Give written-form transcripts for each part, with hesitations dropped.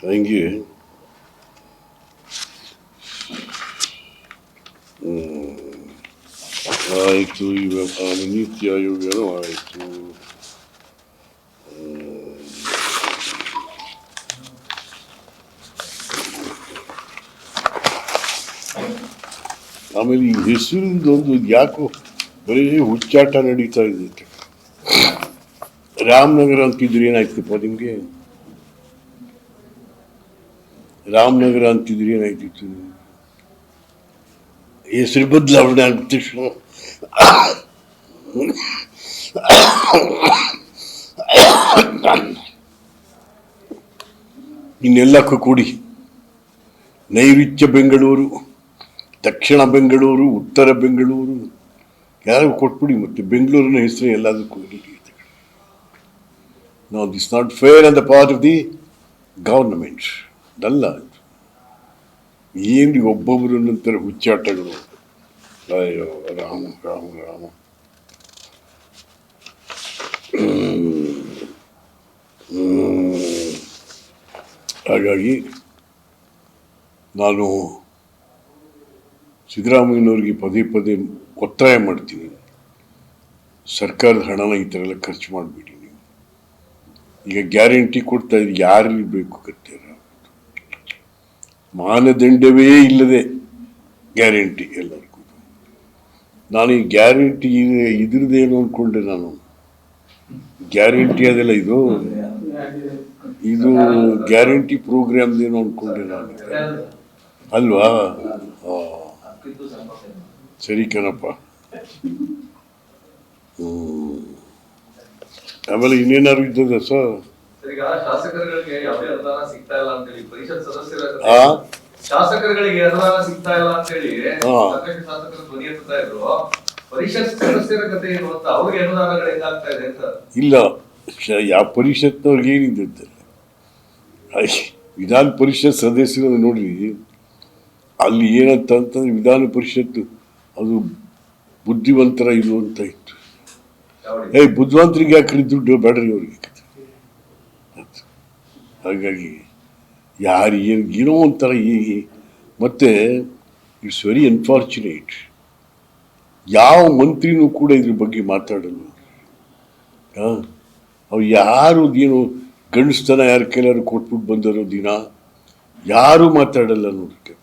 ಹಂಗೆ ಆಯಿತು. ಇವಾಗ ನೀತಿ ಆಯೋಗನೂ ಆಯಿತು. ಆಮೇಲೆ ಈ ಹೆಸರಿಂದೊಂದು ಯಾಕೋ ಬರೀ ಹುಚ್ಚಾಟ ನಡೀತಾ ಇದೆ. ರಾಮನಗರ ಅಂತಿದ್ರೆ ಏನಾಯ್ತಪ್ಪ ನಿಮಗೆ? ರಾಮನಗರ ಅಂತಿದ್ರೆ ಏನಾಯ್ತಿತ್ತು? ಹೆಸರು ಬದಲಾವಣೆ ಆದ ತಕ್ಷಣ ಇನ್ನೆಲ್ಲಕ್ಕೂ ಕೂಡಿ ನೈಋತ್ಯ ಬೆಂಗಳೂರು, ದಕ್ಷಿಣ ಬೆಂಗಳೂರು, ಉತ್ತರ ಬೆಂಗಳೂರು ಯಾರು ಕೊಟ್ಬಿಡಿ. ಮತ್ತೆ ಬೆಂಗಳೂರಿನ ಹೆಸರು ಎಲ್ಲದಕ್ಕೂ no, this not fair on the part of the government. ಅಲ್ಲ, ಏನು ಒಬ್ಬೊಬ್ಬರು ನಂತರ ಹುಚ್ಚಾಟಗಳು. ಅಯ್ಯೋ ರಾಮ ರಾಮ ರಾಮ. ಹಾಗಾಗಿ ನಾನು ಸಿದ್ದರಾಮಯ್ಯನವ್ರಿಗೆ ಪದೇ ಪದೇ ಒತ್ತಾಯ ಮಾಡ್ತೀನಿ, ಸರ್ಕಾರದ ಹಣನ ಈ ಥರ ಎಲ್ಲ ಖರ್ಚು ಮಾಡಿಬಿಡಿ. ನೀವು ಈಗ ಗ್ಯಾರಂಟಿ ಕೊಡ್ತಾ ಇದ್ದೀವಿ, ಯಾರಿಗೆ ಬೇಕು ಕತ್ತೀರ? ಮಾನದಂಡವೇ ಇಲ್ಲದೆ ಗ್ಯಾರಂಟಿ ಎಲ್ಲರಿಗೂ. ನಾನು ಈ ಗ್ಯಾರಂಟಿ ಇದ್ರದ್ದೇನು ಅಂದ್ಕೊಂಡೆ. ನಾನು ಗ್ಯಾರಂಟಿ ಅದೆಲ್ಲ ಇದು ಗ್ಯಾರಂಟಿ ಪ್ರೋಗ್ರಾಮ್ದೇನು ಅಂದ್ಕೊಂಡೆ ನಾನು, ಅಲ್ವಾ? ಸರಿ ಕಣಪ್ಪ. ಆಮೇಲೆ ಇನ್ನೇನಾದ್ರು ಇದ್ದದ ಸರ್? ಶಾಸಕರುಗಳಿಗೆ ಯಾವುದೇ ಅನುದಾನ ಸಿಗ್ತಾ ಇಲ್ಲ ಅಂತೇಳಿ ಪರಿಷತ್ ಶಾಸಕರುಗಳಿಗೆ ಅನುದಾನ ಸಿಗ್ತಾ ಇಲ್ಲ ಅಂತೇಳಿ ಸಾಕಷ್ಟು ಶಾಸಕರು ಧ್ವನಿ ಎತ್ತುತ್ತಾ ಇದ್ರು. ಪರಿಷತ್ ಸದಸ್ಯರ ಕಥೆ ಏನು ಅಂತ, ಅವ್ರಿಗೆ ಅನುದಾನಗಳು ಹೆಂಗಾಗ್ತಾ ಇದೆ ಅಂತ? ಇಲ್ಲ, ಯಾವ ಪರಿಷತ್ನವ್ರಿಗೆ ಏನಿದೆ? ವಿಧಾನ ಪರಿಷತ್ ಸದಸ್ಯರು ನೋಡ್ರಿ, ಅಲ್ಲಿ ಏನಂತ ಅಂತಂದ್ರೆ ವಿಧಾನ ಪರಿಷತ್ತು ಅದು ಬುದ್ಧಿವಂತರ ಇದು ಅಂತ ಇತ್ತು. ಬುದ್ಧಿವಂತರಿಗೆ ಯಾಕ್ರಿ ದುಡ್ಡು ಬೇಡ್ರಿ ಅವ್ರಿಗೆ. ಹಾಗಾಗಿ ಯಾರು ಏನೋ ಒಂಥರ ಮತ್ತೆ ಇಟ್ಸ್ ವೆರಿ ಅನ್ಫಾರ್ಚುನೇಟ್. ಯಾವ ಮಂತ್ರಿನೂ ಕೂಡ ಇದ್ರ ಬಗ್ಗೆ ಮಾತಾಡಲ್ಲ. ಅವ್ರು ಯಾರು ಏನು ಗಂಡಸ್ತನ ಯಾರ ಕೈಲಾರು ಕೊಟ್ಬಿಟ್ಟು ಬಂದರೋ ದಿನ ಯಾರೂ ಮಾತಾಡಲ್ಲ ನೋಡ್ರಿ.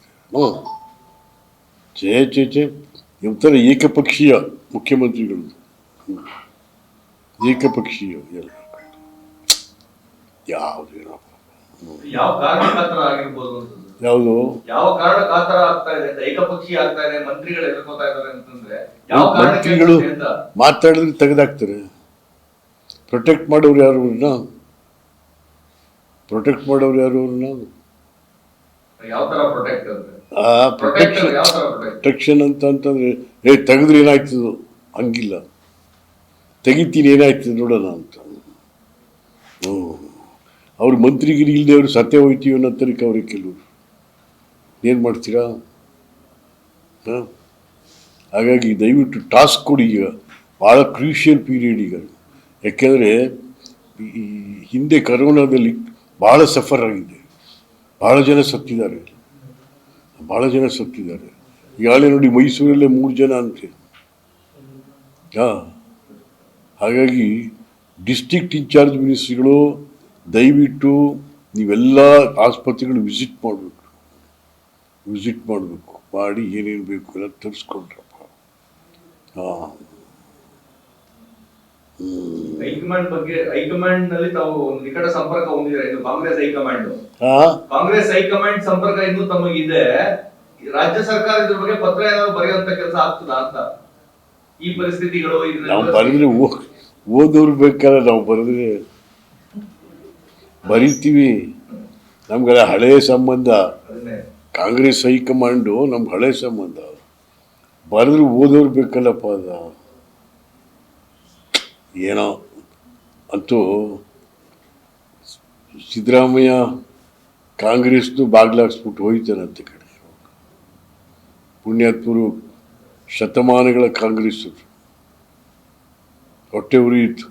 ಚೇ ಒಂಥರ ಏಕಪಕ್ಷೀಯ ಮುಖ್ಯಮಂತ್ರಿಗಳು, ಏಕಪಕ್ಷೀಯ ಎಲ್ಲ. ಯಾವುದೇನೋ ಯಾವುದು ಮಂತ್ರಿಗಳು ಮಾತಾಡಿದ್ರೆ ತೆಗೆದಾಕ್ತಾರೆ. ಪ್ರೊಟೆಕ್ಟ್ ಮಾಡೋರು ಯಾರು ಅವ್ರನ್ನ? ಪ್ರೊಟೆಕ್ಟ್ ಮಾಡೋರು ಯಾರು ಅವ್ರನ್ನ? ಪ್ರೊಟೆಕ್ಷನ್ ಅಂತಂದ್ರೆ ತೆಗೆದ್ರೆ ಏನಾಯ್ತದ? ಹಂಗಿಲ್ಲ, ತೆಗಿತೀನಿ ಏನಾಯ್ತದೆ ನೋಡೋಣ ಅಂತ. ಅವ್ರು ಮಂತ್ರಿಗಿರಿ ಇಲ್ಲದೆ ಅವರು ಸತ್ಯ ಹೋಯ್ತೀವಿ ಅನ್ನೋ ತನಕ ಅವ್ರಿಗೆ ಕೆಲವರು ಏನು ಮಾಡ್ತೀರಾ? ಹಾಗಾಗಿ ದಯವಿಟ್ಟು ಟಾಸ್ಕ್ ಕೊಡಿ. ಈಗ ಭಾಳ ಕ್ರೂಷಿಯಲ್ ಪೀರಿಯಡ್ ಈಗ. ಯಾಕೆಂದರೆ ಈ ಹಿಂದೆ ಕರೋನಾದಲ್ಲಿ ಭಾಳ ಸಫರ್ ಆಗಿದೆ, ಭಾಳ ಜನ ಸತ್ತಿದ್ದಾರೆ. ಈಗಾಗಲೇ ನೋಡಿ ಮೈಸೂರಲ್ಲೇ 3 ಜನ ಅಂತೆ. ಹಾಗಾಗಿ ಡಿಸ್ಟ್ರಿಕ್ಟ್ ಇನ್ಚಾರ್ಜ್ ಮಿನಿಸ್ಟ್ರಿಗಳು ದಯವಿಟ್ಟು ನೀವೆಲ್ಲ ಆಸ್ಪತ್ರೆಗಳು ವಿಸಿಟ್ ಮಾಡಬೇಕು, ಮಾಡಿ ಏನೇನು ಬೇಕು ಎಲ್ಲ ತರಿಸ್ಕೊಂಡ್ರಪ್ಪ. ಹೈಕಮಾಂಡ್ ಬಗ್ಗೆ, ಹೈಕಮಾಂಡ್ ನಲ್ಲಿ ತಾವು ನಿಕಟ ಸಂಪರ್ಕ ಹೊಂದಿದ್ರೆ, ಕಾಂಗ್ರೆಸ್ ಹೈಕಮಾಂಡ್ ಸಂಪರ್ಕ ಇನ್ನೂ ತಮಗಿದೆ. ರಾಜ್ಯ ಸರ್ಕಾರ ಇದ್ರ ಬಗ್ಗೆ ಪತ್ರ ಏನಾದ್ರು ಬರೆಯುವಂತ ಕೆಲಸ ಆಗ್ತದಾ ಅಂತ? ಈ ಪರಿಸ್ಥಿತಿಗಳು ನಾವು ಬರೆದ್ರೆ ಓದೋರು ಬೇಕಾದ್ರೆ ನಾವು ಬರೆದ್ರೆ ಬರಿತೀವಿ. ನಮ್ಗೆ ಹಳೆಯ ಸಂಬಂಧ, ಕಾಂಗ್ರೆಸ್ ಹೈಕಮಾಂಡು ನಮ್ಗೆ ಹಳೆ ಸಂಬಂಧ. ಬರೆದ್ರೆ ಓದೋರು ಬೇಕಲ್ಲಪ್ಪ. ಅದ ಏನೋ ಅಂತೂ ಸಿದ್ದರಾಮಯ್ಯ ಕಾಂಗ್ರೆಸ್ನು ಬಾಗ್ಲಾಕ್ಸ್ಬಿಟ್ಟು ಹೋಯ್ತಾನಂತೆ ಕಡೆ. ಪುಣ್ಯಾತ್ಮರು ಶತಮಾನಗಳ ಕಾಂಗ್ರೆಸ್ ಹೊಟ್ಟೆ ಉರಿಯಿತು.